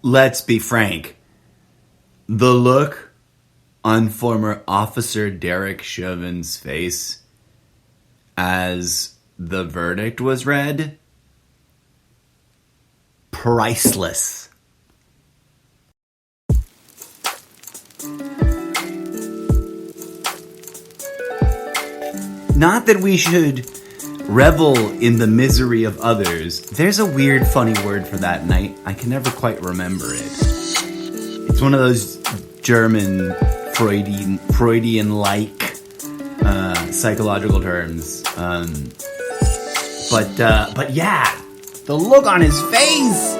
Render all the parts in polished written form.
let's be frank. The look on former Officer Derek Chauvin's face as the verdict was read, priceless. Not that we should revel in the misery of others. There's a weird, funny word for that, and I can never quite remember it. It's one of those German Freudian-like psychological terms. But yeah, the look on his face.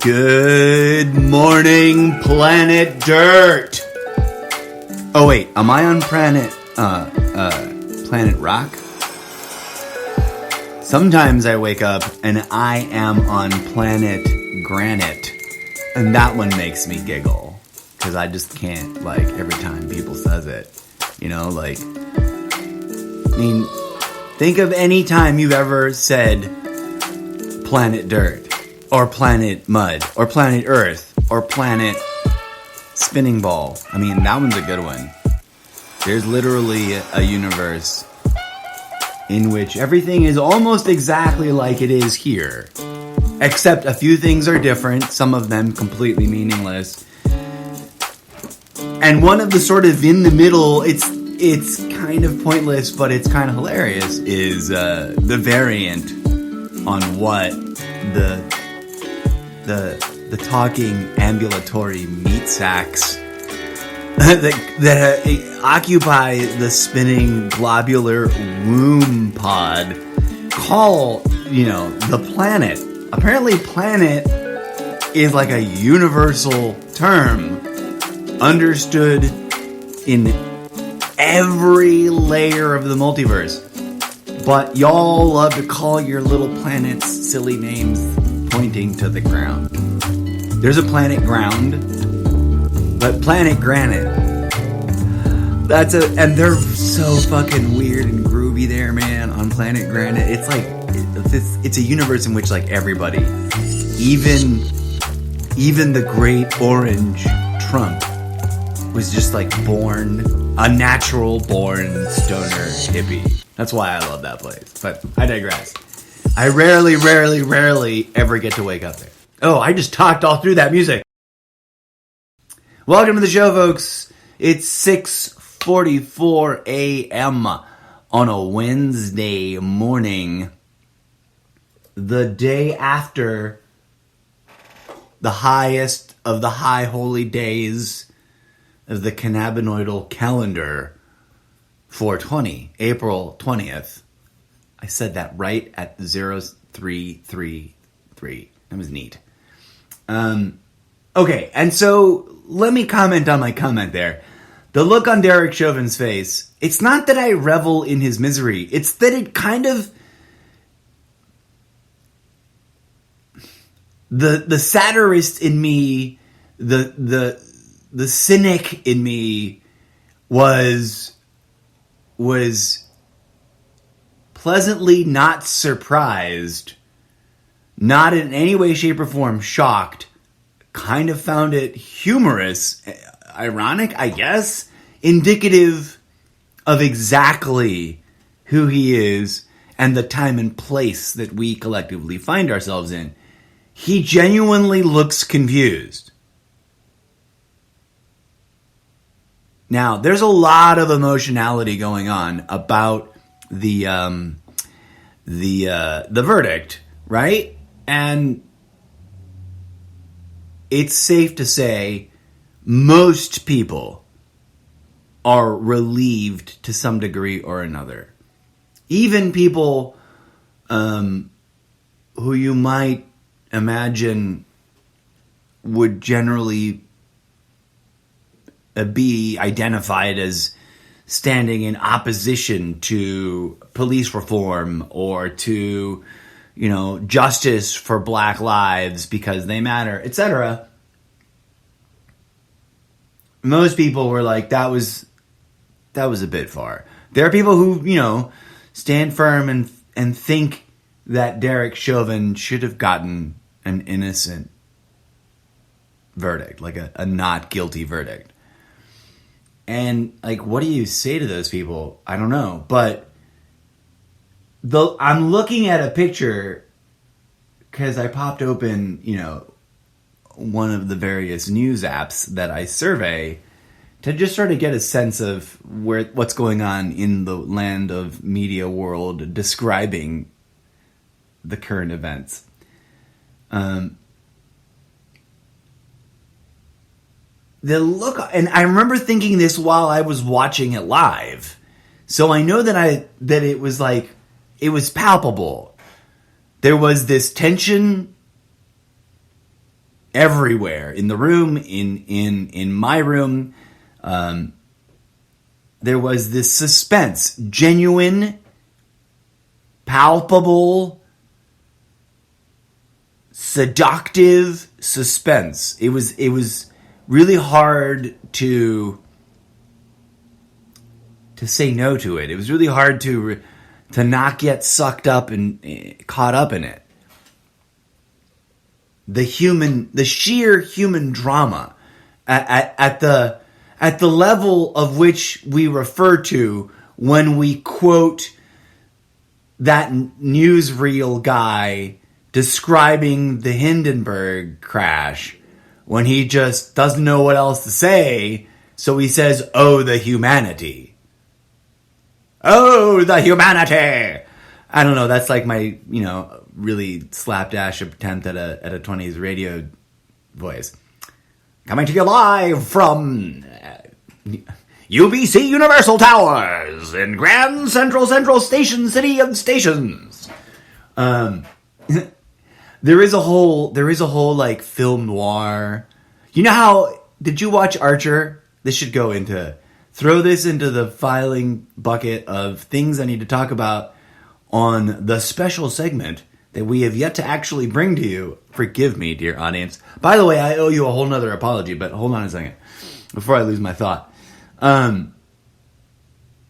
Good morning, planet Dirt. Oh wait, am I on planet Rock? Sometimes I wake up and I am on planet Granite, and that one makes me giggle because I just can't, like, every time people says it, you know, like, I mean, think of any time you've ever said planet Dirt. Or planet Mud, or planet Earth, or planet Spinning Ball. I mean, that one's a good one. There's literally a universe in which everything is almost exactly like it is here. Except a few things are different, some of them completely meaningless. And one of the sort of in the middle, it's kind of pointless, but it's kind of hilarious, is the variant on what the talking ambulatory meat sacks that occupy the spinning globular womb pod call, you know, the planet. Apparently planet is like a universal term understood in every layer of the multiverse. But y'all love to call your little planets silly names pointing to the ground. There's a planet ground, but planet granite. And they're so fucking weird and groovy there, man, on planet granite. It's like, it's a universe in which, like, everybody, even the great orange Trump was just, like, a natural born stoner hippie. That's why I love that place. But I digress. I rarely ever get to wake up there. Oh, I just talked all through that music. Welcome to the show, folks. It's 6:44 a.m. on a Wednesday morning. The day after the highest of the high holy days of the cannabinoidal calendar, 420, April 20th. I said that right at 0333. That was neat. Okay, and so let me comment on my comment there. The look on Derek Chauvin's face, it's not that I revel in his misery. It's that it kind of... The satirist in me, the cynic in me was pleasantly not surprised, not in any way, shape, or form shocked, kind of found it humorous, ironic, I guess, indicative of exactly who he is and the time and place that we collectively find ourselves in. He genuinely looks confused. Now, there's a lot of emotionality going on about the verdict, right? And it's safe to say most people are relieved to some degree or another. Even people who you might imagine would generally be identified as standing in opposition to police reform or to, justice for black lives because they matter, etc. Most people were like, that was a bit far. There are people who, stand firm and think that Derek Chauvin should have gotten an innocent verdict, like a not guilty verdict. And, like, what do you say to those people? I don't know. But I'm looking at a picture because I popped open, one of the various news apps that I survey to just sort of get a sense of what's going on in the land of media world describing the current events. The look, and I remember thinking this while I was watching it live, so I know that it was like, it was palpable. There was this tension everywhere in the room, in my room. There was this suspense, genuine, palpable, seductive suspense. It was really hard to say no to it. It was really hard to not get sucked up and caught up in it. The sheer human drama at the level of which we refer to when we quote that newsreel guy describing the Hindenburg crash, when he just doesn't know what else to say, so he says, "Oh, the humanity. Oh, the humanity." I don't know, that's like my, really slapdash attempt at a 20s radio voice. Coming to you live from UBC Universal Towers in Grand Central Station, City of Stations. There is a whole like film noir. Did you watch Archer? This should throw this into the filing bucket of things I need to talk about on the special segment that we have yet to actually bring to you. Forgive me, dear audience. By the way, I owe you a whole nother apology, but hold on a second before I lose my thought.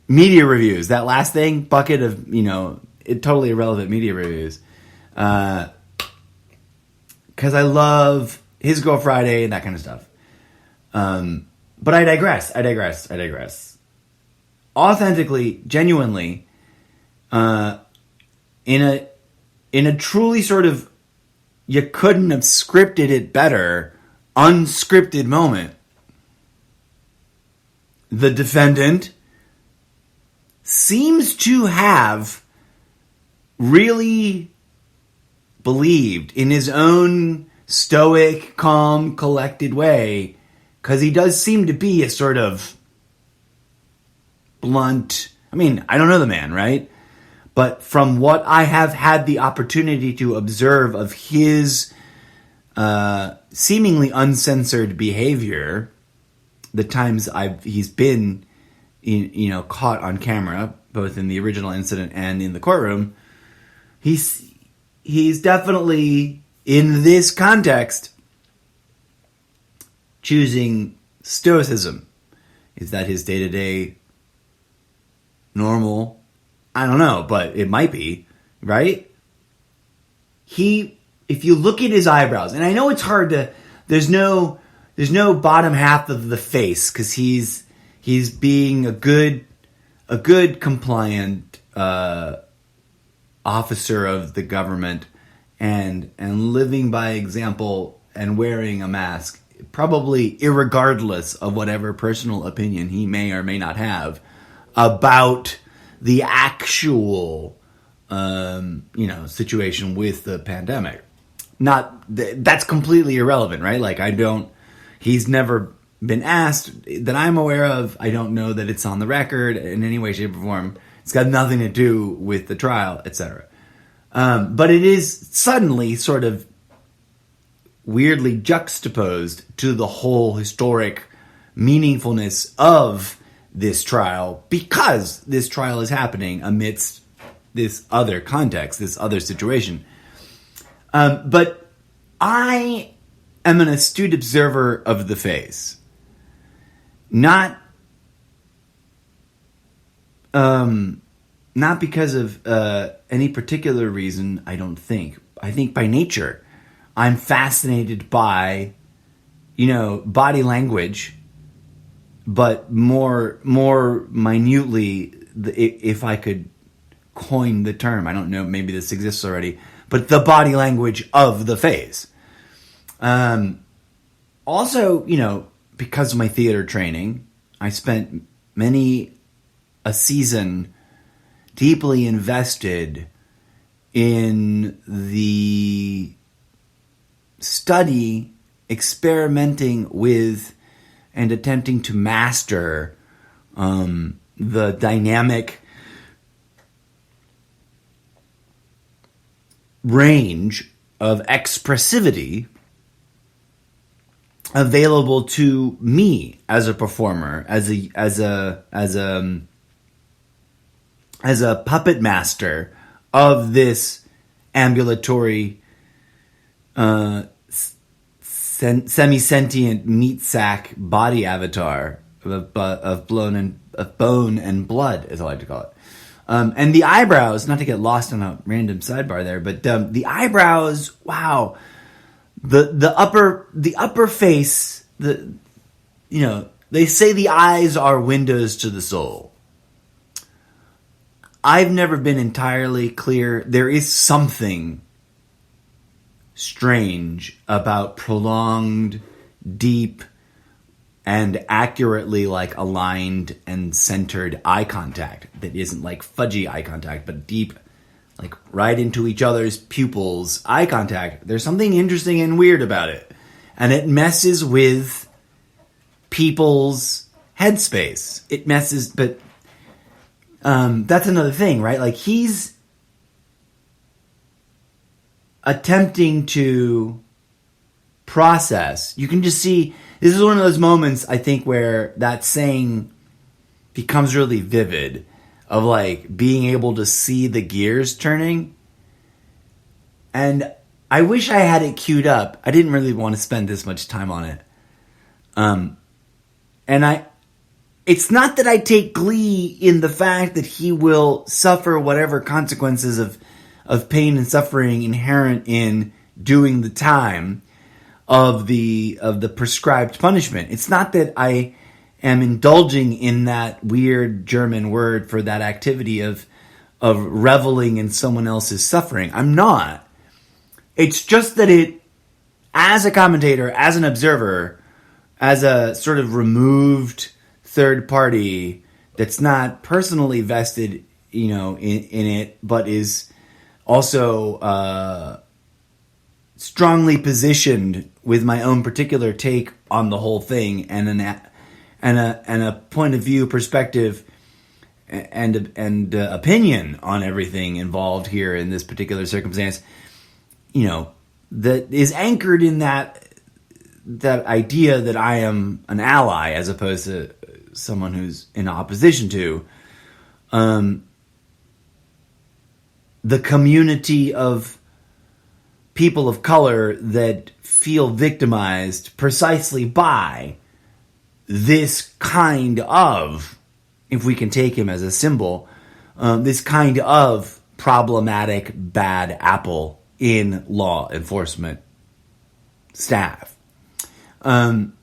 Media reviews, that last thing, bucket of, totally irrelevant media reviews. Because I love His Girl Friday and that kind of stuff. But I digress. Authentically, genuinely, in a truly sort of, you couldn't have scripted it better, unscripted moment, the defendant seems to have really believed in his own stoic, calm, collected way, because he does seem to be a sort of blunt, I don't know the man, right? But from what I have had the opportunity to observe of his seemingly uncensored behavior, the times he's been caught on camera, both in the original incident and in the courtroom, he's definitely, in this context, choosing stoicism. Is that his day-to-day normal? I don't know, but it might be, right? If you look at his eyebrows, and I know it's hard to, there's no bottom half of the face, because he's being a good compliant officer of the government and living by example and wearing a mask, probably irregardless of whatever personal opinion he may or may not have about the actual situation with the pandemic. That's completely irrelevant, right? Like, he's never been asked that I'm aware of. I don't know that it's on the record in any way, shape, or form. It's got nothing to do with the trial, etc. But it is suddenly sort of weirdly juxtaposed to the whole historic meaningfulness of this trial because this trial is happening amidst this other context, this other situation. But I am an astute observer of the face. Not because of any particular reason, I don't think. I think by nature, I'm fascinated by, body language, but more minutely, if I could coin the term, I don't know, maybe this exists already, but the body language of the face. Also, because of my theater training, I spent many a season deeply invested in the study, experimenting with, and attempting to master the dynamic range of expressivity available to me as a performer, as a puppet master of this ambulatory, semi-sentient meat sack body avatar of bone and blood, as I like to call it. And the eyebrows, not to get lost on a random sidebar there, but the eyebrows, wow. The upper face, they say the eyes are windows to the soul. I've never been entirely clear. There is something strange about prolonged, deep, and accurately aligned and centered eye contact that isn't fudgy eye contact, but deep, right into each other's pupils eye contact. There's something interesting and weird about it. And it messes with people's headspace. It messes, but that's another thing, right? He's attempting to process. You can just see, this is one of those moments, I think, where that saying becomes really vivid, of being able to see the gears turning. And I wish I had it queued up. I didn't really want to spend this much time on it. It's not that I take glee in the fact that he will suffer whatever consequences of pain and suffering inherent in doing the time of the prescribed punishment. It's not that I am indulging in that weird German word for that activity of reveling in someone else's suffering. I'm not. It's just that it, as a commentator, as an observer, as a sort of removed third party that's not personally vested, in it, but is also strongly positioned with my own particular take on the whole thing and a point of view, perspective, and opinion on everything involved here in this particular circumstance, that is anchored in that idea that I am an ally as opposed to someone who's in opposition to the community of people of color that feel victimized precisely by this kind of, if we can take him as a symbol, this kind of problematic bad apple in law enforcement staff. I'm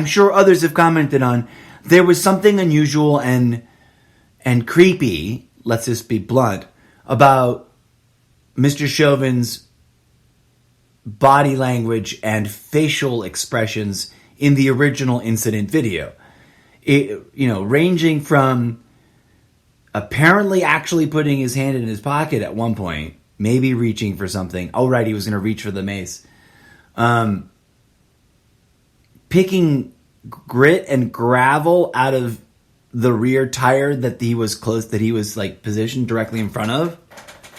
sure others have commented on, there was something unusual and creepy, let's just be blunt, about Mr. Chauvin's body language and facial expressions in the original incident video. Ranging from apparently actually putting his hand in his pocket at one point, maybe reaching for something. Oh, right, he was going to reach for the mace. Picking grit and gravel out of the rear tire that he was positioned directly in front of,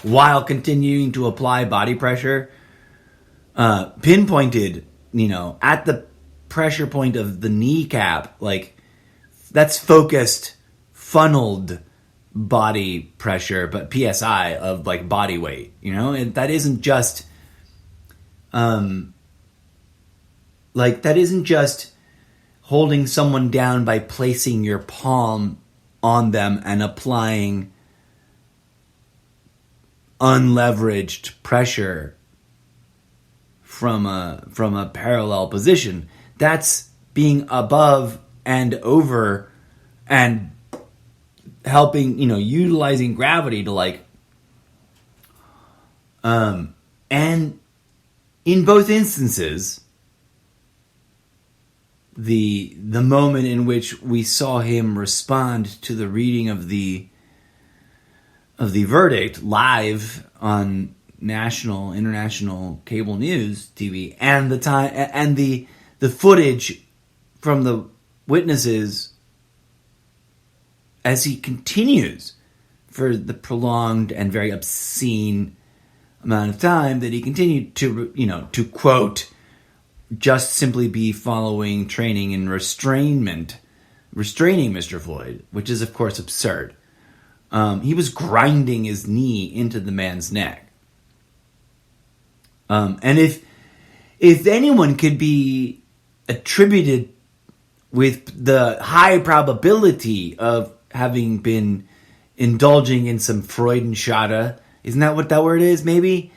while continuing to apply body pressure, pinpointed, at the pressure point of the kneecap, like that's focused, funneled body pressure, but PSI of like body weight, you know? And that isn't just holding someone down by placing your palm on them and applying unleveraged pressure from a parallel position. That's being above and over and helping, utilizing gravity to like, and in both instances, the moment in which we saw him respond to the reading of the verdict live on national, international cable news TV, and the footage from the witnesses as he continues for the prolonged and very obscene amount of time that he continued to quote, just simply be following training in restraining Mr. Floyd, which is of course absurd. He was grinding his knee into the man's neck. And if anyone could be attributed with the high probability of having been indulging in some Freudenschade, isn't that what that word is? Maybe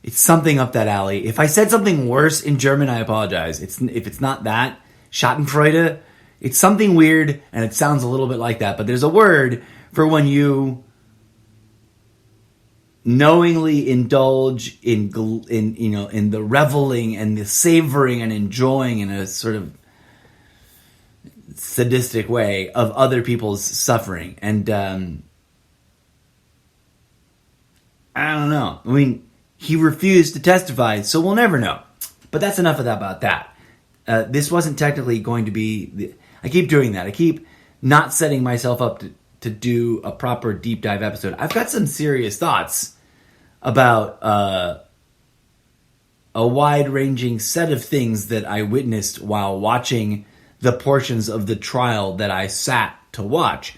it's something up that alley. If I said something worse in German, I apologize. If it's not that, Schadenfreude, it's something weird and it sounds a little bit like that. But there's a word for when you knowingly indulge in the reveling and the savoring and enjoying in a sort of sadistic way of other people's suffering. And I don't know. I mean, he refused to testify, so we'll never know. But that's enough about that. This wasn't technically going to be... I keep doing that. I keep not setting myself up to do a proper deep dive episode. I've got some serious thoughts about a wide-ranging set of things that I witnessed while watching the portions of the trial that I sat to watch.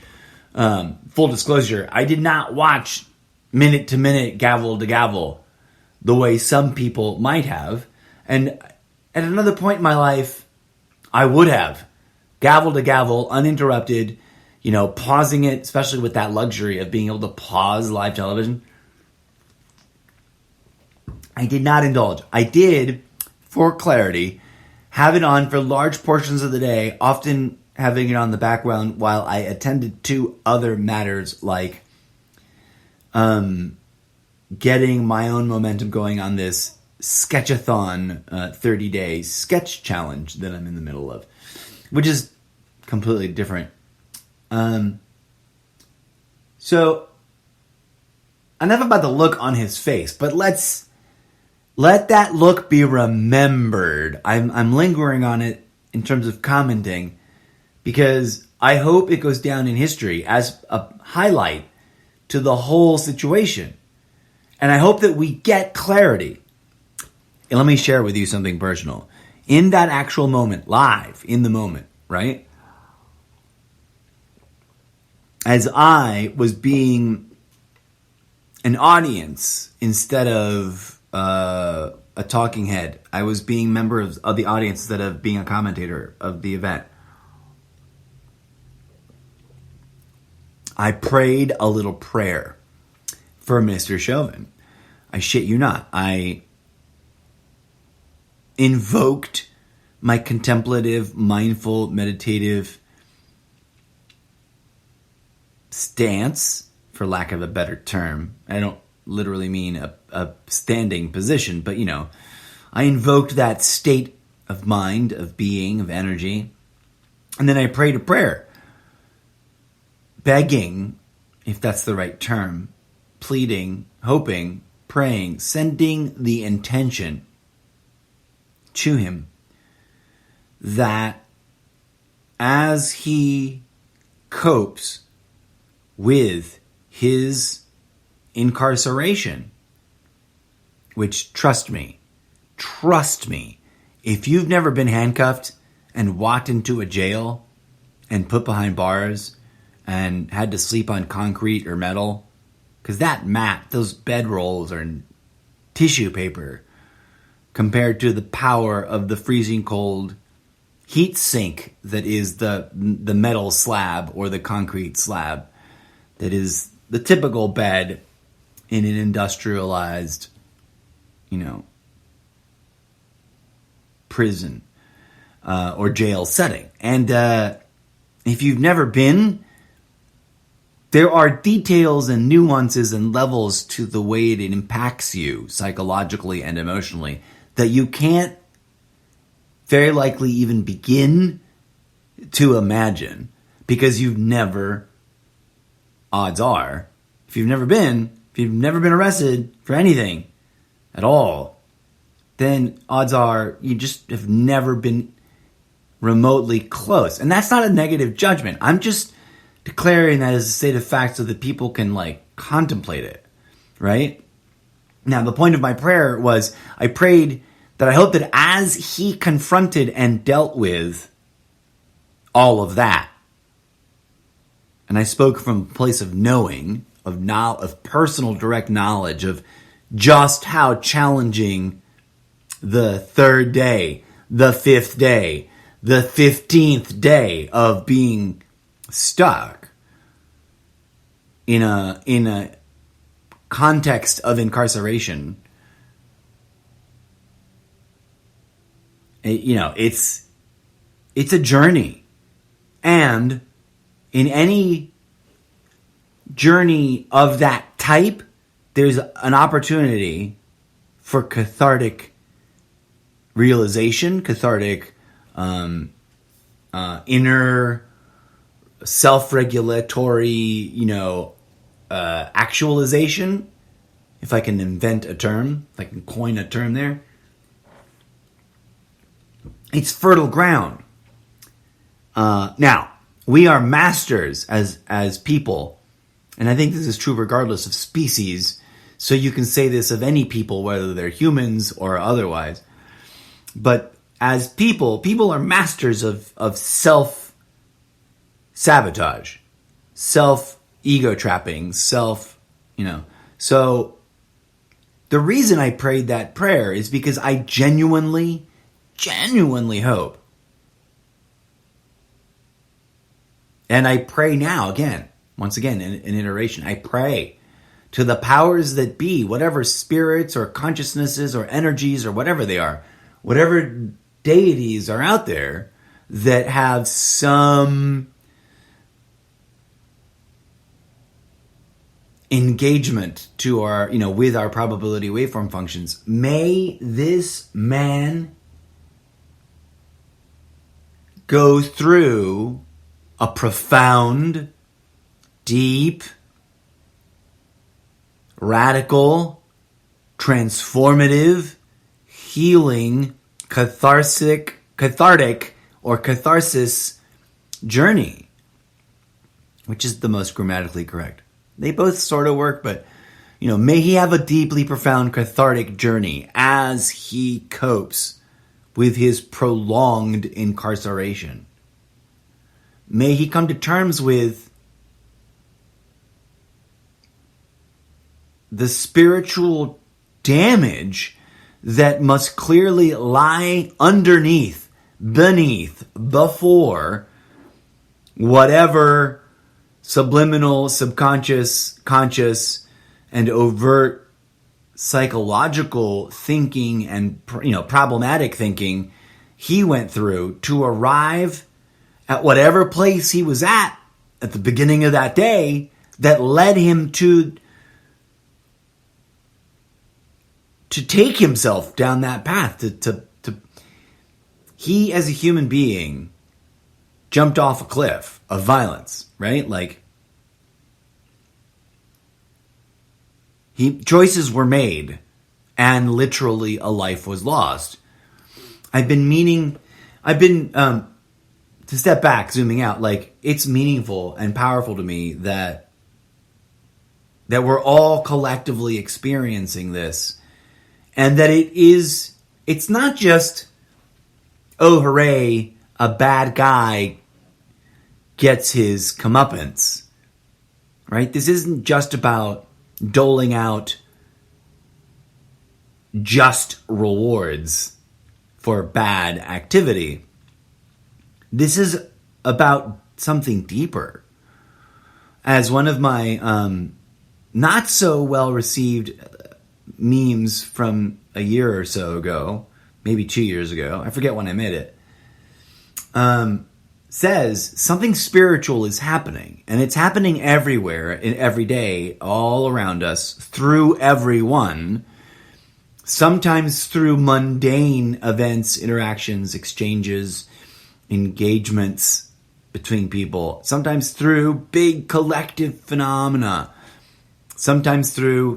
Full disclosure, I did not watch minute to minute, gavel to gavel, the way some people might have. And at another point in my life, I would have. Gavel to gavel, uninterrupted, pausing it, especially with that luxury of being able to pause live television. I did not indulge. I did, for clarity, have it on for large portions of the day, often having it on the background while I attended to other matters like getting my own momentum going on this sketchathon 30-day sketch challenge that I'm in the middle of, which is completely different. So, enough about the look on his face, but let that look be remembered. I'm lingering on it in terms of commenting because I hope it goes down in history as a highlight to the whole situation. And I hope that we get clarity. And let me share with you something personal. In that actual moment, live, in the moment, right? As I was being an audience instead of a talking head, I was being member of the audience instead of being a commentator of the event. I prayed a little prayer for Mr. Chauvin. I shit you not. I invoked my contemplative, mindful, meditative stance, for lack of a better term. I don't literally mean a standing position, but I invoked that state of mind, of being, of energy. And then I prayed a prayer, begging, if that's the right term, pleading, hoping, praying, sending the intention to him that as he copes with his incarceration, which, trust me, if you've never been handcuffed and walked into a jail and put behind bars and had to sleep on concrete or metal, because that mat, those bedrolls are tissue paper compared to the power of the freezing cold heat sink that is the metal slab or the concrete slab that is the typical bed in an industrialized, prison or jail setting. And if you've never been, there are details and nuances and levels to the way it impacts you psychologically and emotionally that you can't very likely even begin to imagine, because you've never, odds are, if you've never been arrested for anything at all, then odds are you just have never been remotely close. And that's not a negative judgment. I'm just declaring that as a state of fact so that people can contemplate it, right? Now, the point of my prayer was I prayed that I hope that as he confronted and dealt with all of that, and I spoke from a place of knowing, of personal direct knowledge of just how challenging the third day, the fifth day, the 15th day of being stuck in a context of incarceration. It's a journey. And in any journey of that type, there's an opportunity for cathartic realization, cathartic inner self-regulatory, actualization, if I can invent a term, if I can coin a term there. It's fertile ground. Now, we are masters as people, and I think this is true regardless of species, so you can say this of any people, whether they're humans or otherwise. But as people are masters of self-sabotage, self-ego trapping, So the reason I prayed that prayer is because I genuinely hope, and I pray now once again, in iteration, I pray to the powers that be, whatever spirits or consciousnesses or energies or whatever they are, whatever deities are out there that have some engagement to our, with our probability waveform functions. May this man go through a profound, deep, radical, transformative, healing, cathartic or catharsis journey, which is the most grammatically correct. They both sort of work, but, may he have a deeply profound cathartic journey as he copes with his prolonged incarceration. May he come to terms with the spiritual damage that must clearly lie underneath, beneath, before whatever subliminal, subconscious, conscious, and overt psychological thinking and problematic thinking he went through to arrive at whatever place he was at the beginning of that day that led him to take himself down that path. To he, as a human being, jumped off a cliff of violence, right? Choices were made, and literally a life was lost. To step back, zooming out, it's meaningful and powerful to me that we're all collectively experiencing this, and that it's not just, oh hooray, a bad guy gets his comeuppance, right? This isn't just about doling out just rewards for bad activity. This is about something deeper. As one of my not so well received memes from a year or so ago, maybe 2 years ago, I forget when I made it, says something spiritual is happening, and it's happening everywhere, in every day, all around us, through everyone, sometimes through mundane events, interactions, exchanges, engagements between people, sometimes through big collective phenomena, sometimes through,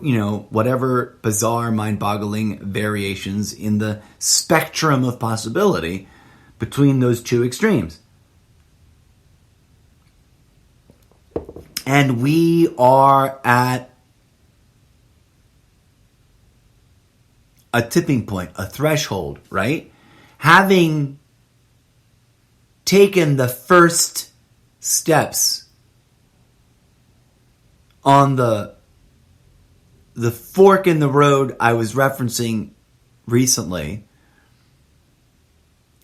whatever bizarre, mind-boggling variations in the spectrum of possibility between those two extremes. And we are at a tipping point, a threshold, right? Having taken the first steps on the fork in the road I was referencing recently,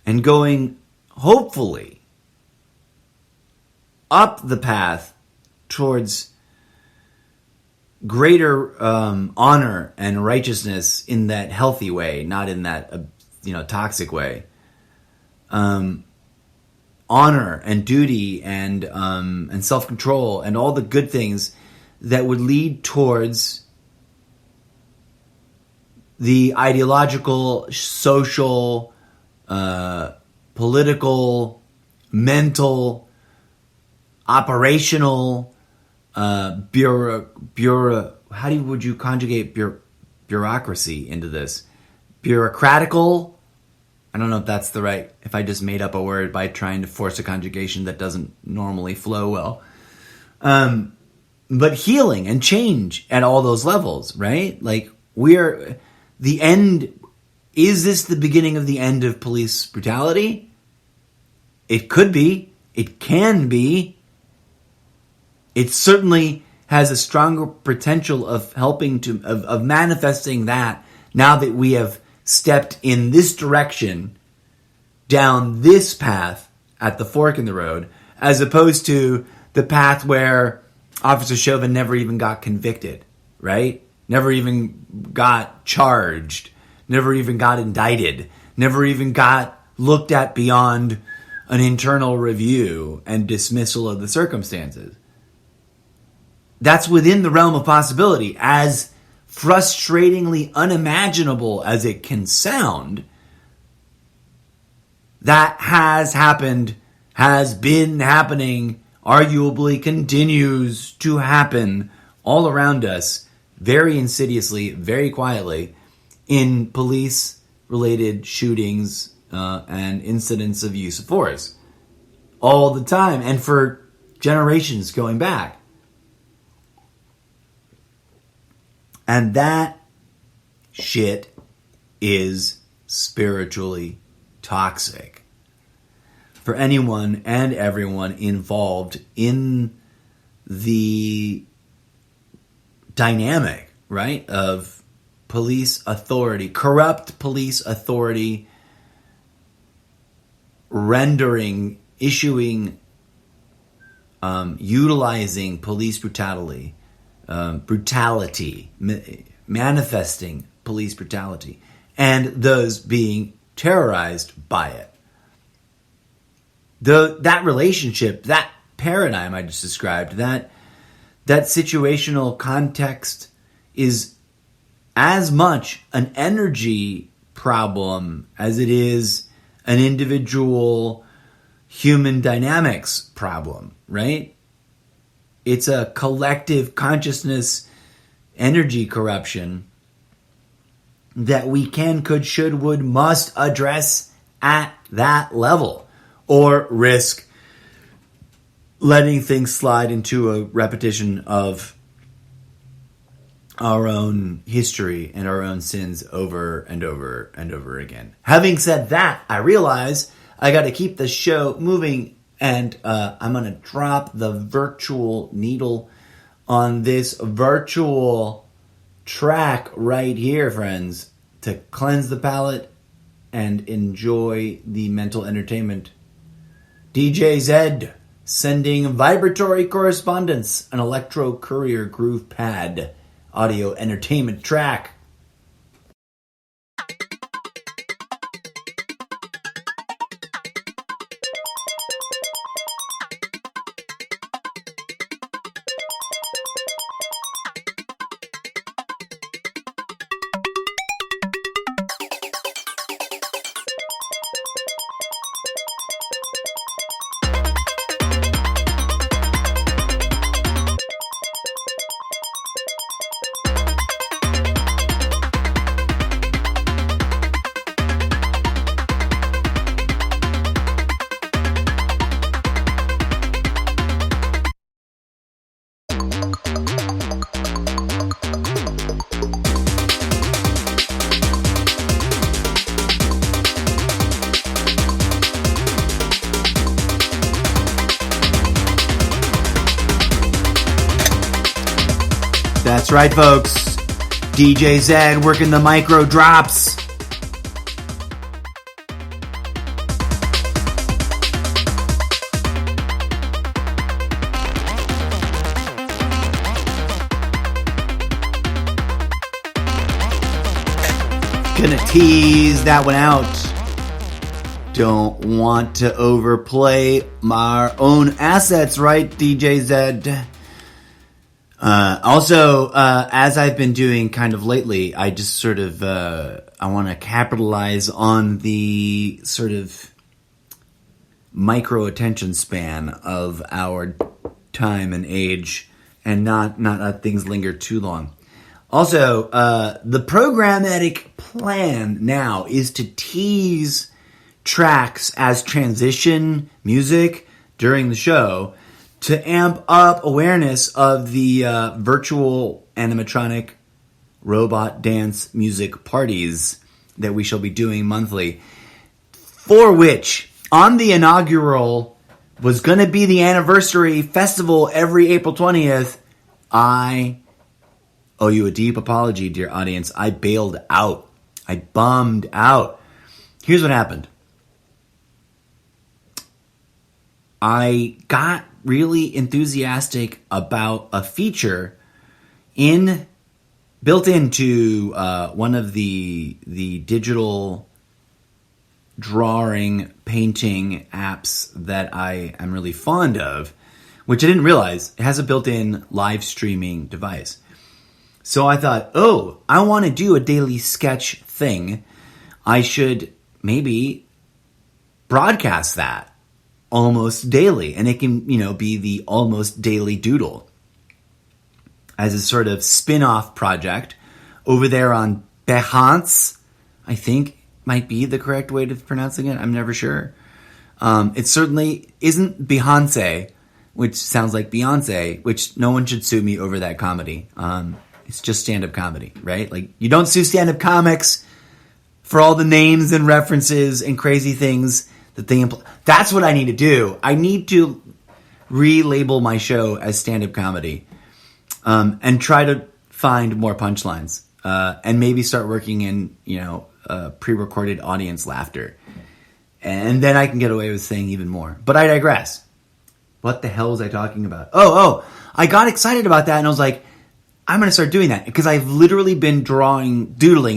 and going, hopefully, up the path towards greater honor and righteousness in that healthy way, not in that toxic way. Honor and duty and self-control and all the good things that would lead towards the ideological, social, political, mental, operational, how would you conjugate bureaucracy into this? Bureaucratical? I don't know if that's if I just made up a word by trying to force a conjugation that doesn't normally flow well. But healing and change at all those levels, right? The end. Is this the beginning of the end of police brutality? It could be. It can be. It certainly has a stronger potential of helping of manifesting that now that we have stepped in this direction down this path at the fork in the road, as opposed to the path where Officer Chauvin never even got convicted, right? Never even got charged. Never even got indicted, never even got looked at beyond an internal review and dismissal of the circumstances. That's within the realm of possibility. As frustratingly unimaginable as it can sound, that has happened, has been happening, arguably continues to happen all around us, very insidiously, very quietly, in police-related shootings and incidents of use of force. All the time, and for generations going back. And that shit is spiritually toxic for anyone and everyone involved in the dynamic, right, of police authority, corrupt police authority, rendering, issuing, utilizing police brutality, manifesting police brutality, and those being terrorized by it. That relationship, that paradigm I just described, that situational context is as much an energy problem as it is an individual human dynamics problem, right? It's a collective consciousness energy corruption that we can, could, should, would, must address at that level, or risk letting things slide into a repetition of our own history and our own sins over and over and over again. Having said that, I realize I got to keep the show moving, and I'm going to drop the virtual needle on this virtual track right here, friends, to cleanse the palate and enjoy the mental entertainment. DJ Zed sending vibratory correspondence, an electro courier groove pad audio entertainment track. That's right, folks. DJ Zed working the micro drops. Gonna tease that one out. Don't want to overplay my own assets, right, DJ Zed? Also, as I've been doing kind of lately, I just sort of, I want to capitalize on the sort of micro attention span of our time and age and not let things linger too long. Also, the programmatic plan now is to tease tracks as transition music during the show to amp up awareness of the virtual animatronic robot dance music parties that we shall be doing monthly, for which, on the inaugural, was going to be the anniversary festival every April 20th, I owe you a deep apology, dear audience. I bailed out. I bummed out. Here's what happened. I got really enthusiastic about a feature built into one of the digital drawing painting apps that I am really fond of, which I didn't realize it has a built-in live streaming device. So I thought, I want to do a daily sketch thing. I should maybe broadcast that almost daily, and it can, be the almost daily doodle as a sort of spin-off project over there on Behance, I think might be the correct way of pronouncing it. I'm never sure. It certainly isn't Behance, which sounds like Beyonce, which no one should sue me over that comedy. It's just stand-up comedy, right? Like, you don't sue stand-up comics for all the names and references and crazy things that they imply. That's what I need to do. I need to relabel my show as stand-up comedy, and try to find more punchlines, and maybe start working in, pre-recorded audience laughter. And then I can get away with saying even more. But I digress. What the hell was I talking about? I got excited about that, and I was like, I'm going to start doing that, because I've literally been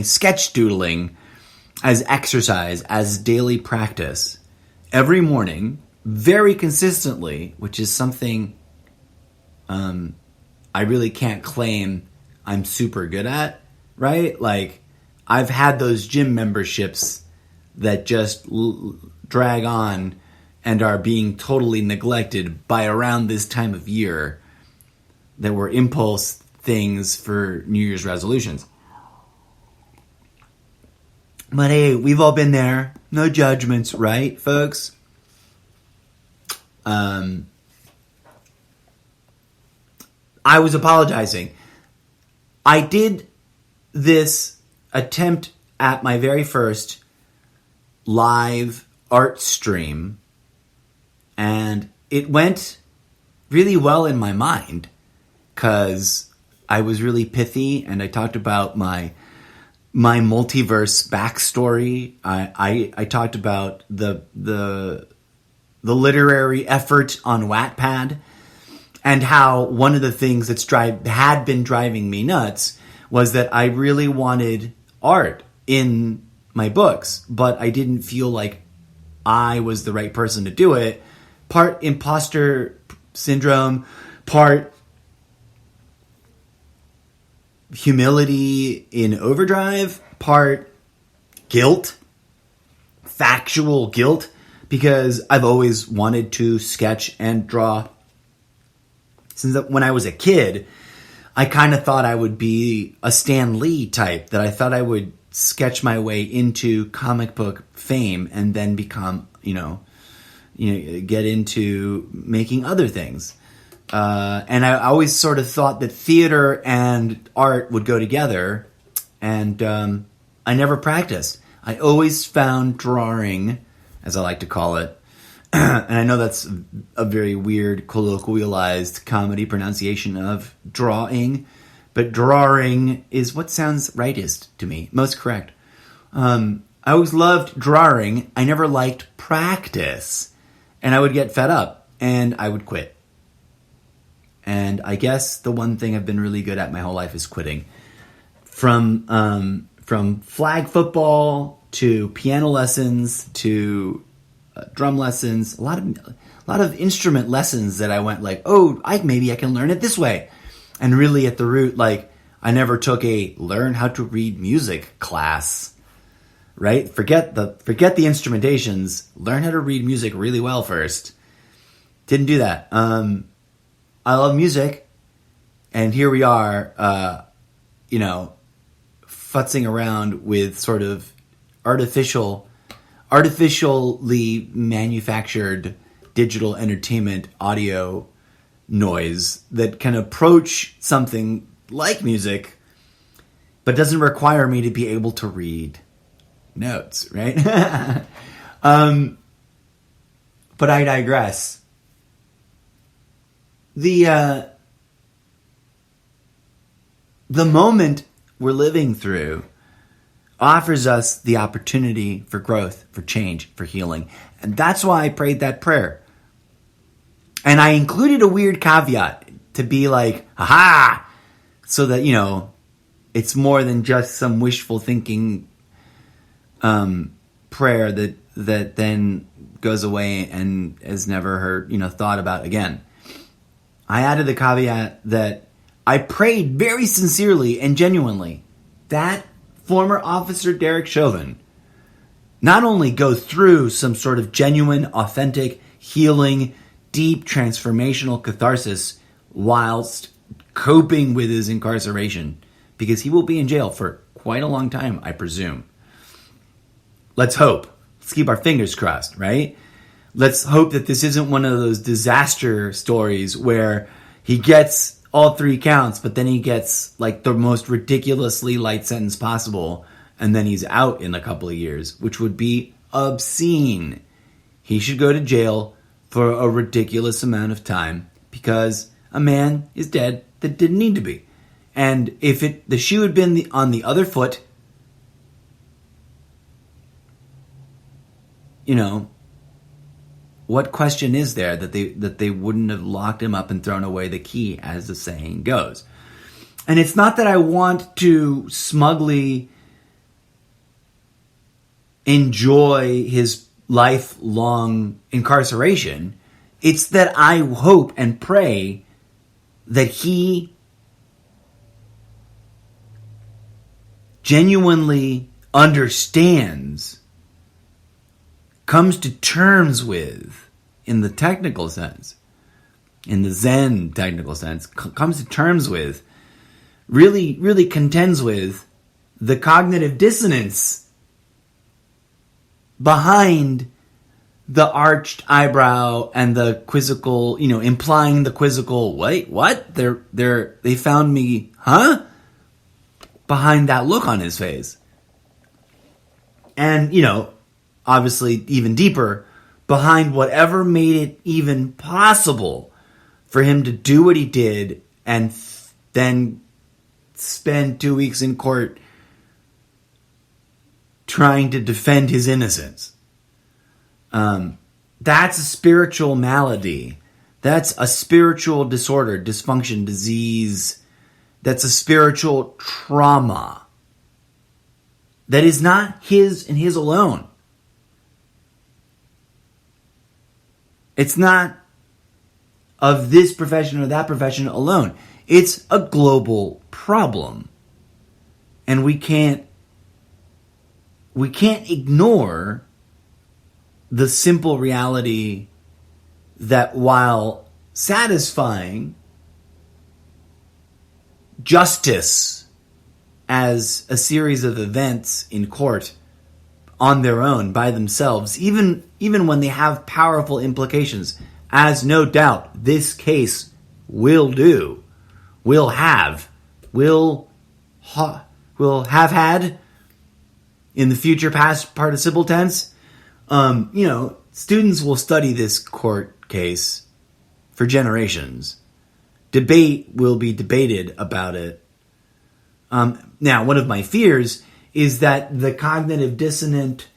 sketch doodling as exercise, as daily practice every morning, very consistently, which is something I really can't claim I'm super good at, right? Like, I've had those gym memberships that just drag on and are being totally neglected by around this time of year that were impulse things for New Year's resolutions. But hey, we've all been there. No judgments, right, folks? I was apologizing. I did this attempt at my very first live art stream, and it went really well in my mind because I was really pithy and I talked about my multiverse backstory. I talked about the literary effort on Wattpad and how one of the things had been driving me nuts was that I really wanted art in my books, but I didn't feel like I was the right person to do it. Part imposter syndrome, part humility in overdrive, part guilt, factual guilt, because I've always wanted to sketch and draw. Since when I was a kid, I kind of thought I would be a Stan Lee type, that I thought I would sketch my way into comic book fame and then become, get into making other things. And I always sort of thought that theater and art would go together, and I never practiced. I always found drawing, as I like to call it, and I know that's a very weird colloquialized comedy pronunciation of drawing, but drawing is what sounds rightest to me, most correct. I always loved drawing. I never liked practice, and I would get fed up, and I would quit. And I guess the one thing I've been really good at my whole life is quitting. From flag football to piano lessons to drum lessons, a lot of instrument lessons that I went like, maybe I can learn it this way. And really at the root, like, I never took a learn how to read music class, right? Forget the instrumentations. Learn how to read music really well first. Didn't do that. I love music, and here we are, futzing around with sort of artificially manufactured digital entertainment audio noise that can approach something like music, but doesn't require me to be able to read notes, right? But I digress. The moment we're living through offers us the opportunity for growth, for change, for healing. And that's why I prayed that prayer. And I included a weird caveat to be like, aha, so that, it's more than just some wishful thinking prayer that then goes away and is never heard, thought about again. I added the caveat that I prayed very sincerely and genuinely that former officer Derek Chauvin not only go through some sort of genuine, authentic, healing, deep, transformational catharsis whilst coping with his incarceration, because he will be in jail for quite a long time, I presume. Let's hope. Let's keep our fingers crossed, right? Let's hope that this isn't one of those disaster stories where he gets all 3 counts, but then he gets like the most ridiculously light sentence possible, and then he's out in a couple of years, which would be obscene. He should go to jail for a ridiculous amount of time because a man is dead that didn't need to be. And if the shoe had been on the other foot, what question is there that they wouldn't have locked him up and thrown away the key, as the saying goes? And it's not that I want to smugly enjoy his lifelong incarceration. It's that I hope and pray that he genuinely understands, comes to terms with, in the technical sense, in the Zen technical sense, comes to terms with, really, really contends with the cognitive dissonance behind the arched eyebrow and the quizzical, implying the quizzical, wait, what? They found me, huh? Behind that look on his face. And, obviously even deeper, behind whatever made it even possible for him to do what he did and then spend 2 weeks in court trying to defend his innocence. That's a spiritual malady. That's a spiritual disorder, dysfunction, disease. That's a spiritual trauma that is not his and his alone. It's not of this profession or that profession alone. It's a global problem. And we can't ignore the simple reality that while satisfying, justice as a series of events in court on their own, by themselves, even when they have powerful implications, as no doubt this case will do, will have had in the future past participle tense. Students will study this court case for generations. Debate will be debated about it. Now, one of my fears is that the cognitive dissonant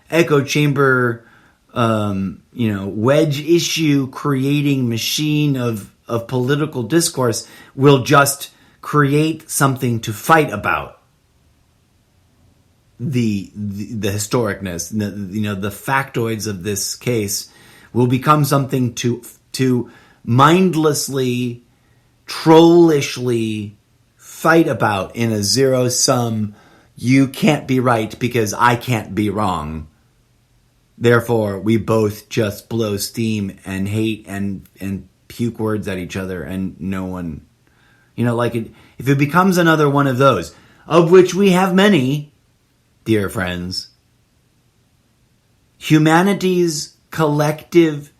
echo chamber, wedge issue creating machine of political discourse will just create something to fight about. The historicness, the factoids of this case will become something to mindlessly, trollishly fight about in a zero-sum, you can't be right because I can't be wrong. Therefore, we both just blow steam and hate and puke words at each other, and no one, if it becomes another one of those, of which we have many, dear friends, humanity's collective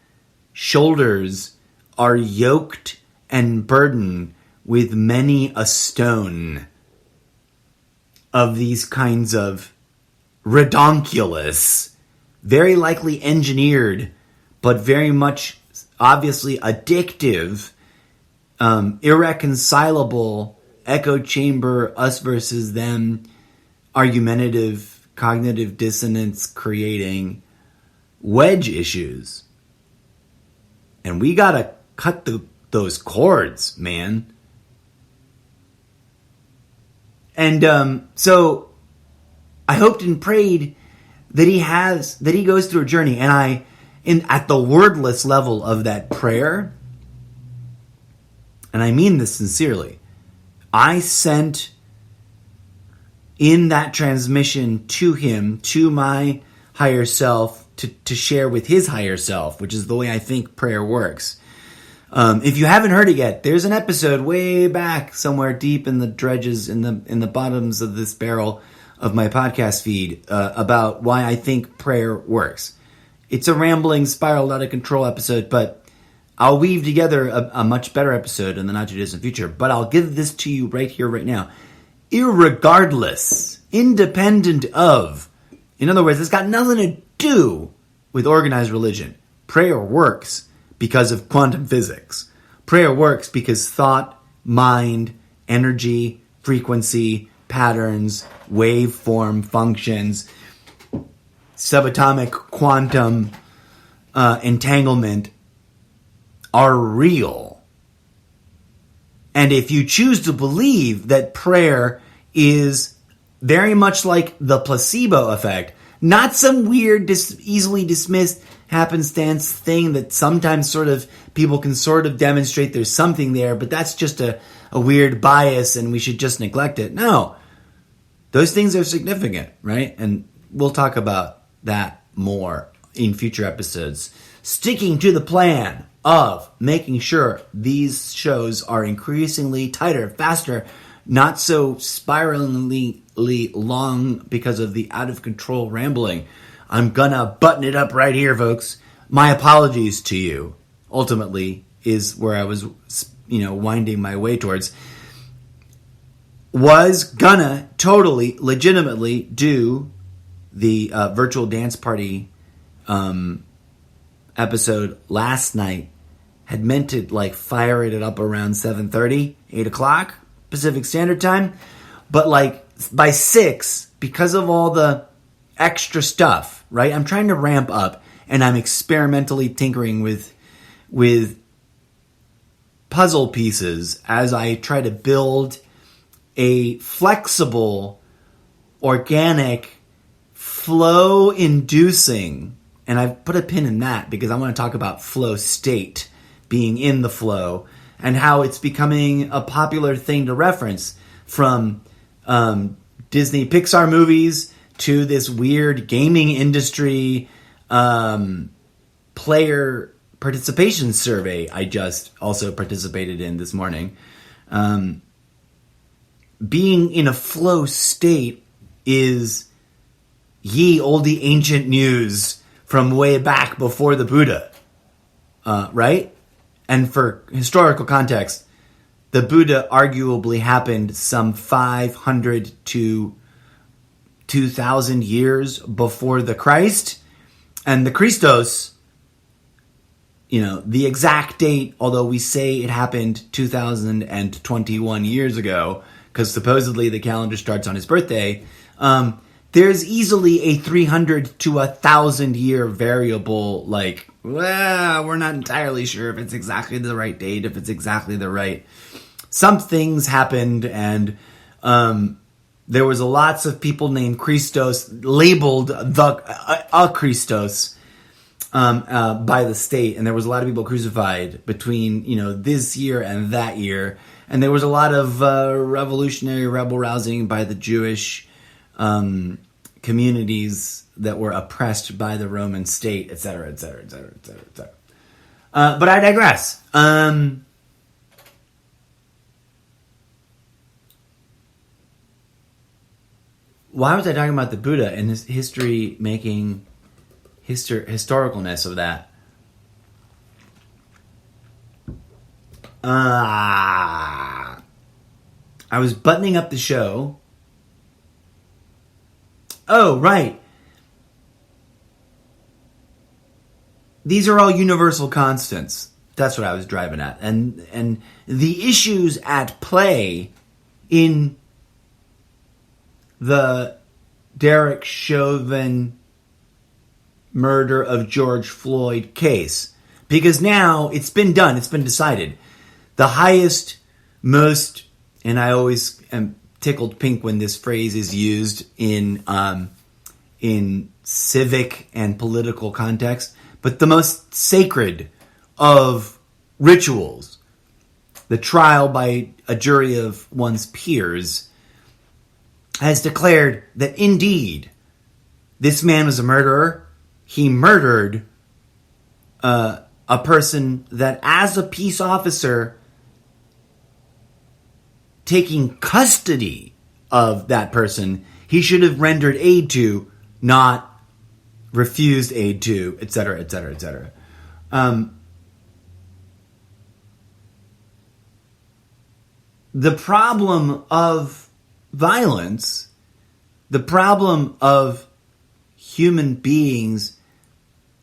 shoulders are yoked and burdened with many a stone of these kinds of redonkulous, very likely engineered, but very much obviously addictive, irreconcilable echo chamber, us versus them, argumentative, cognitive dissonance creating wedge issues. And we gotta cut those cords, man. And so I hoped and prayed that he goes through a journey. And at the wordless level of that prayer, and I mean this sincerely, I sent in that transmission to him, to my higher self, to share with his higher self, which is the way I think prayer works. If you haven't heard it yet, there's an episode way back somewhere deep in the dredges, in the bottoms of this barrel of my podcast feed, about why I think prayer works. It's a rambling, spiraled out of control episode, but I'll weave together a much better episode in the not too distant future. But I'll give this to you right here, right now. Irregardless, independent of, in other words, it's got nothing to do with organized religion. Prayer works because of quantum physics. Prayer works because thought, mind, energy, frequency, patterns, waveform functions, subatomic quantum entanglement are real. And if you choose to believe that prayer is very much like the placebo effect, not some weird, easily dismissed happenstance thing that sometimes sort of people can sort of demonstrate there's something there, but that's just a weird bias and we should just neglect it. No, those things are significant, right? And we'll talk about that more in future episodes. Sticking to the plan of making sure these shows are increasingly tighter, faster, not so spiralingly long because of the out-of-control rambling. I'm gonna button it up right here, folks. My apologies to you, ultimately, is where I was, winding my way towards. Was gonna totally, legitimately do the virtual dance party episode last night had meant to like fire it up around 7:30, 8 o'clock Pacific Standard Time. But like by 6, because of all the extra stuff, right? I'm trying to ramp up, and I'm experimentally tinkering with puzzle pieces as I try to build a flexible, organic, flow-inducing, and I've put a pin in that because I want to talk about flow state, being in the flow, and how it's becoming a popular thing to reference from Disney Pixar movies to this weird gaming industry player participation survey I just also participated in this morning. Being in a flow state is ye olde ancient news from way back before the Buddha, right? And for historical context, the Buddha arguably happened some 500 to 2,000 years before the Christ. And the Christos, the exact date, although we say it happened 2,021 years ago, because supposedly the calendar starts on his birthday, there's easily a 300 to 1,000 year variable, like, well, we're not entirely sure if it's exactly the right date, if it's exactly the right. Some things happened, and there was lots of people named Christos, labeled a Christos by the state, and there was a lot of people crucified between this year and that year, and there was a lot of revolutionary rebel rousing by the Jewish communities that were oppressed by the Roman state, etc., etc., etc., etc., etc. But I digress. Why was I talking about the Buddha and his historicalness of that? I was buttoning up the show. Oh, right. These are all universal constants. That's what I was driving at. And the issues at play in the Derek Chauvin murder of George Floyd case. Because now it's been done. It's been decided. The highest, most, and I always am tickled pink when this phrase is used in civic and political context, but the most sacred of rituals, the trial by a jury of one's peers, has declared that indeed this man was a murderer. He murdered a person that, as a peace officer, taking custody of that person, he should have rendered aid to, not refused aid to, etc., etc., etc. The problem of violence, the problem of human beings,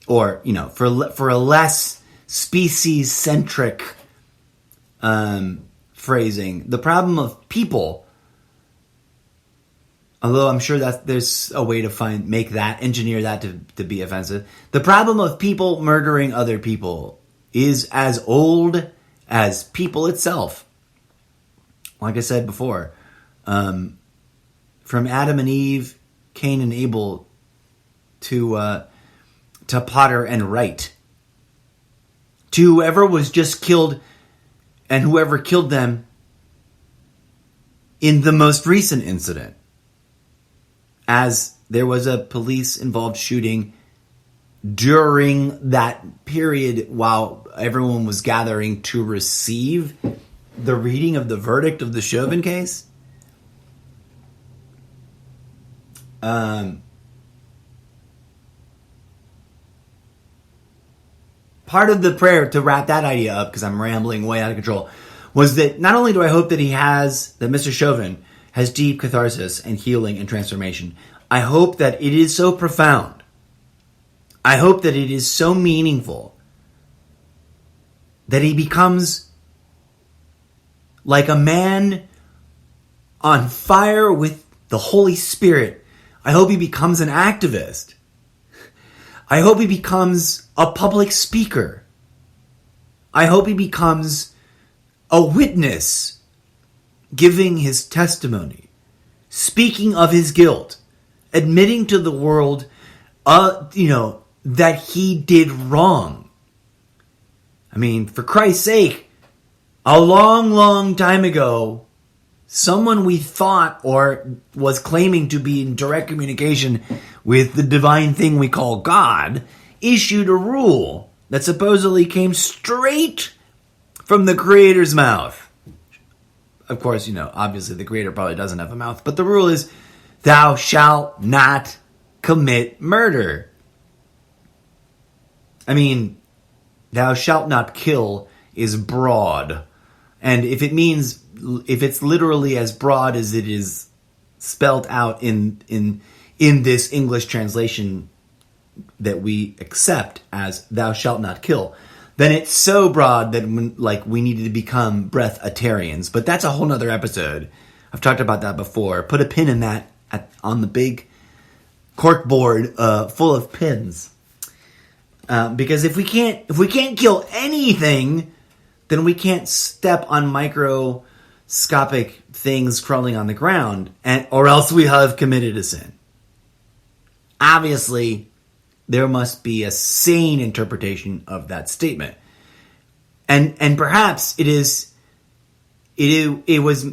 or for a less species-centric phrasing, the problem of people, although I'm sure that there's a way to engineer that to be offensive. The problem of people murdering other people is as old as people itself. Like I said before, from Adam and Eve, Cain and Abel, to Potter and Wright, to whoever was just killed and whoever killed them in the most recent incident, as there was a police-involved shooting during that period while everyone was gathering to receive the reading of the verdict of the Chauvin case. Part of the prayer, to wrap that idea up, because I'm rambling way out of control, was that not only do I hope that Mr. Chauvin has deep catharsis and healing and transformation, I hope that it is so profound. I hope that it is so meaningful that he becomes like a man on fire with the Holy Spirit. I hope he becomes an activist. I hope he becomes a public speaker. I hope he becomes a witness, giving his testimony, speaking of his guilt, admitting to the world, that he did wrong. I mean, for Christ's sake, a long, long time ago, someone we thought or was claiming to be in direct communication with the divine thing we call God issued a rule that supposedly came straight from the Creator's mouth. Of course, obviously the Creator probably doesn't have a mouth, but the rule is, thou shalt not commit murder. I mean, thou shalt not kill is broad. And if it's literally as broad as it is spelled out in this English translation that we accept as thou shalt not kill, then it's so broad that we needed to become breatharians. But that's a whole nother episode. I've talked about that before. Put a pin in that on the big cork board full of pins. Because if we can't kill anything, then we can't step on microscopic things crawling on the ground, or else we have committed a sin. Obviously, there must be a sane interpretation of that statement, and perhaps it was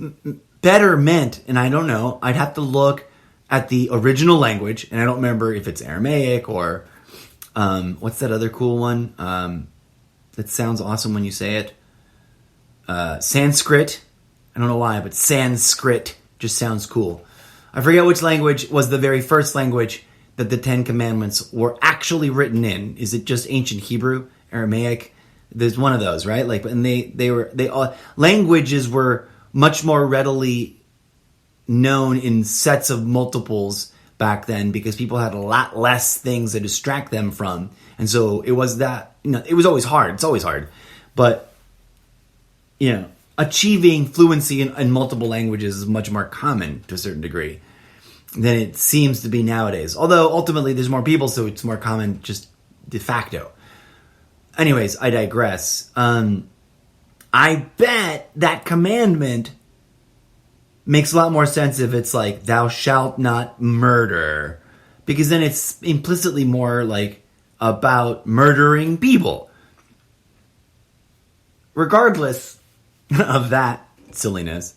better meant, and I don't know. I'd have to look at the original language, and I don't remember if it's Aramaic or what's that other cool one that sounds awesome when you say it. Sanskrit. I don't know why, but Sanskrit just sounds cool. I forget which language was the very first language that the Ten Commandments were actually written in. Is it just ancient Hebrew, Aramaic? There's one of those, right? Languages were much more readily known in sets of multiples back then because people had a lot less things to distract them from. And so it was it was always hard. It's always hard. But, achieving fluency in multiple languages is much more common to a certain degree than it seems to be nowadays. Although ultimately there's more people, so it's more common just de facto. Anyways, I digress. I bet that commandment makes a lot more sense if it's like, thou shalt not murder. Because then it's implicitly more like about murdering people. Regardless of that silliness,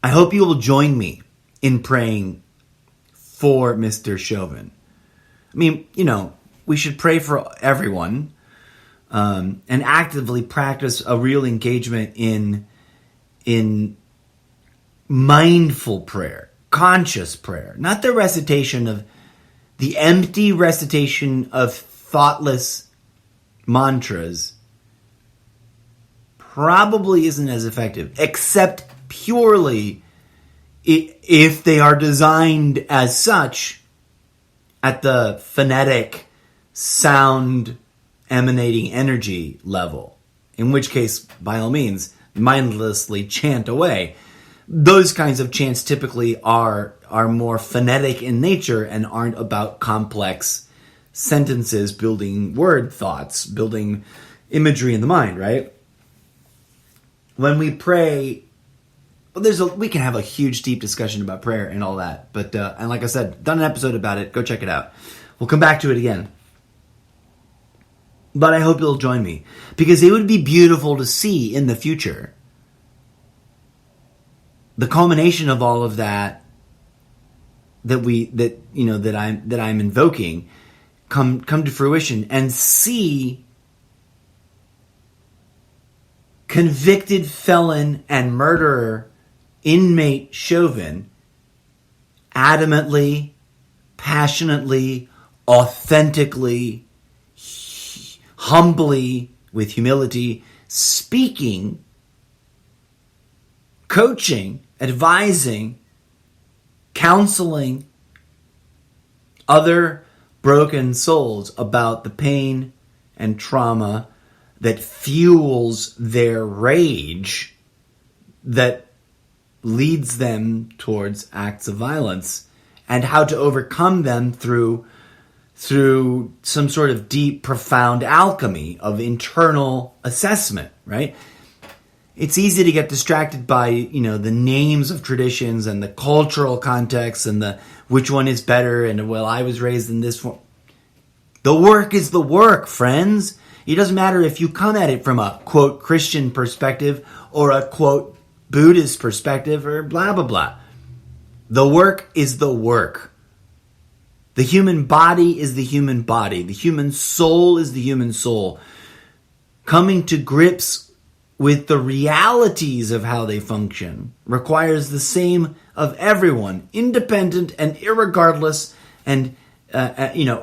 I hope you will join me in praying for Mr. Chauvin. I mean, we should pray for everyone and actively practice a real engagement in mindful prayer, conscious prayer, not the recitation of the empty recitation of thoughtless mantras. Probably isn't as effective, except purely if they are designed as such at the phonetic sound emanating energy level, in which case, by all means, mindlessly chant away. Those kinds of chants typically are more phonetic in nature and aren't about complex sentences, building word thoughts, building imagery in the mind, right? When we pray, we can have a huge, deep discussion about prayer and all that. But, and like I said, done an episode about it. Go check it out. We'll come back to it again. But I hope you'll join me, because it would be beautiful to see in the future the culmination of all of that that I'm invoking come to fruition, and see convicted felon and murderer inmate Chauvin adamantly, passionately, authentically, humbly, with humility, speaking, coaching, advising counseling other broken souls about the pain and trauma that fuels their rage, that leads them towards acts of violence, and how to overcome them through some sort of deep, profound alchemy of internal assessment, right? It's easy to get distracted by, the names of traditions and the cultural context and the which one is better and, well, I was raised in this form. The work is the work, friends. It doesn't matter if you come at it from a, quote, Christian perspective or a, quote, Buddhist perspective or blah, blah, blah. The work is the work. The human body is the human body. The human soul is the human soul. Coming to grips with the realities of how they function requires the same of everyone, independent and irregardless, and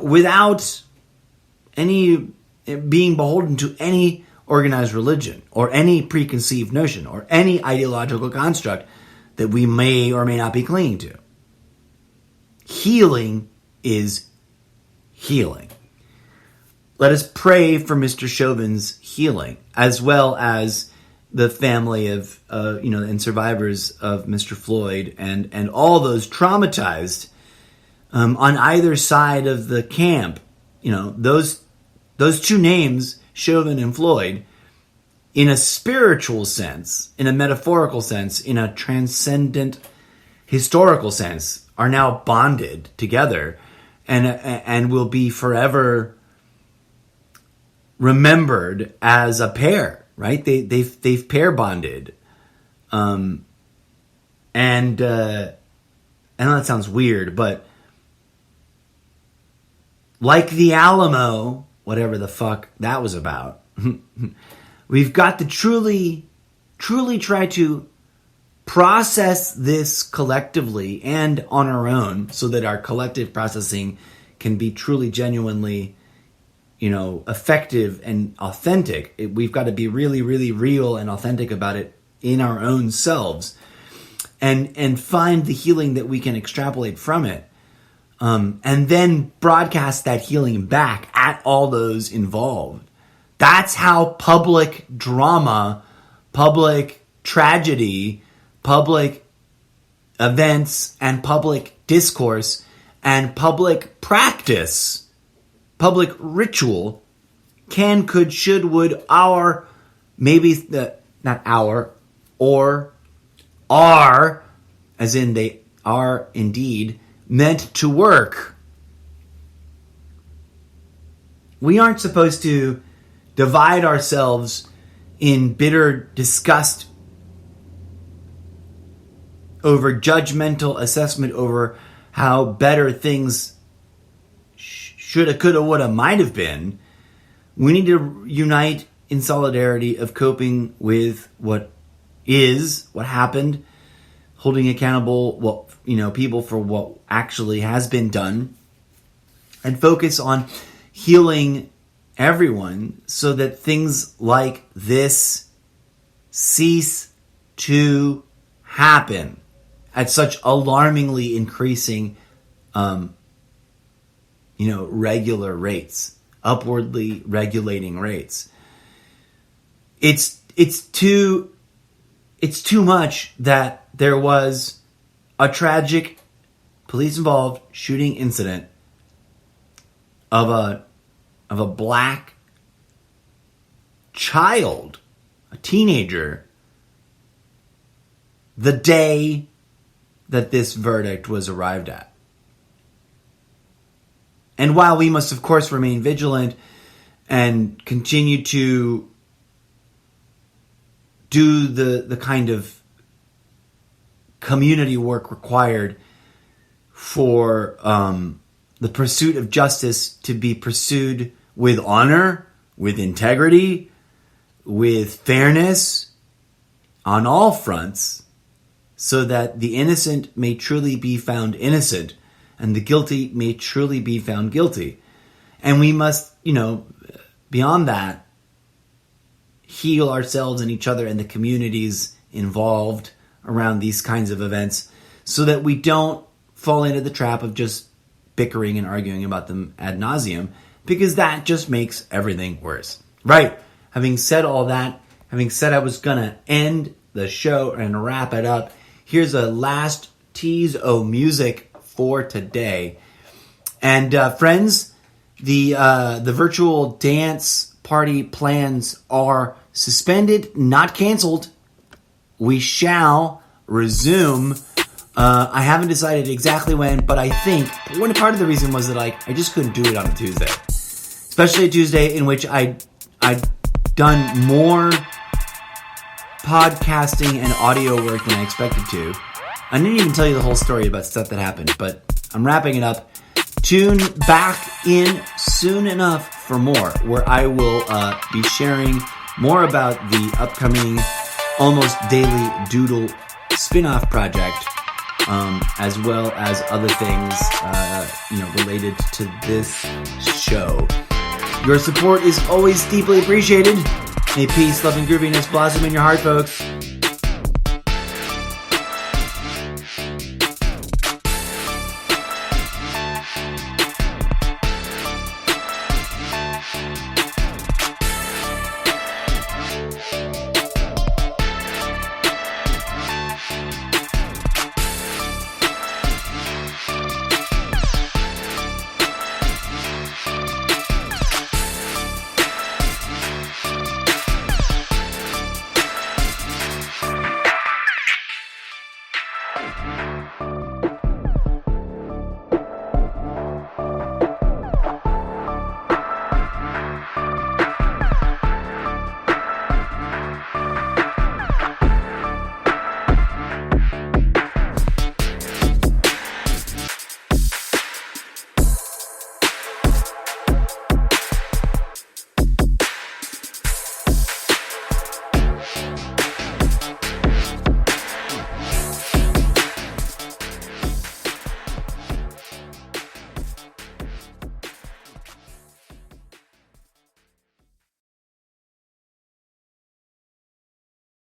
without any being beholden to any organized religion or any preconceived notion or any ideological construct that we may or may not be clinging to. Healing is healing. Let us pray for Mr. Chauvin's healing, as well as the family of, and survivors of Mr. Floyd and all those traumatized on either side of the camp. Those two names, Chauvin and Floyd, in a spiritual sense, in a metaphorical sense, in a transcendent historical sense, are now bonded together and will be forever remembered as a pair, right? They've pair bonded. And I know that sounds weird, but like the Alamo, whatever the fuck that was about, we've got to truly try to process this collectively and on our own so that our collective processing can be truly, genuinely, effective and authentic. We've got to be really, really real and authentic about it in our own selves and find the healing that we can extrapolate from it. And then broadcast that healing back at all those involved. That's how public drama, public tragedy, public events, and public discourse, and public practice, public ritual can, could, should, would, our, maybe, not our, or are, as in they are indeed, meant to work. We aren't supposed to divide ourselves in bitter disgust over judgmental assessment over how better things shoulda, coulda, woulda, might have been. We need to unite in solidarity of coping with what is, what happened, holding accountable people for what actually has been done, and focus on healing everyone so that things like this cease to happen at such alarmingly increasing regular rates, upwardly regulating rates. It's too much that there was a tragic police-involved shooting incident of a black child, a teenager, the day that this verdict was arrived at. And while we must, of course, remain vigilant and continue to do the kind of community work required for the pursuit of justice to be pursued with honor, with integrity, with fairness on all fronts, so that the innocent may truly be found innocent and the guilty may truly be found guilty. And we must, beyond that, heal ourselves and each other and the communities involved around these kinds of events so that we don't fall into the trap of just bickering and arguing about them ad nauseum, because that just makes everything worse. Right. Having said all that, having said I was going to end the show and wrap it up, here's a last tease of music for today. And friends, the virtual dance party plans are suspended, not canceled. We shall resume. I haven't decided exactly when, but I think one part of the reason was that I just couldn't do it on a Tuesday, especially a Tuesday in which I'd done more podcasting and audio work than I expected to. I didn't even tell you the whole story about stuff that happened, but I'm wrapping it up. Tune back in soon enough for more, where I will be sharing more about the upcoming Almost Daily Doodle spin-off project, as well as other things related to this show. Your support is always deeply appreciated. May peace, love, and grooviness blossom in your heart, folks.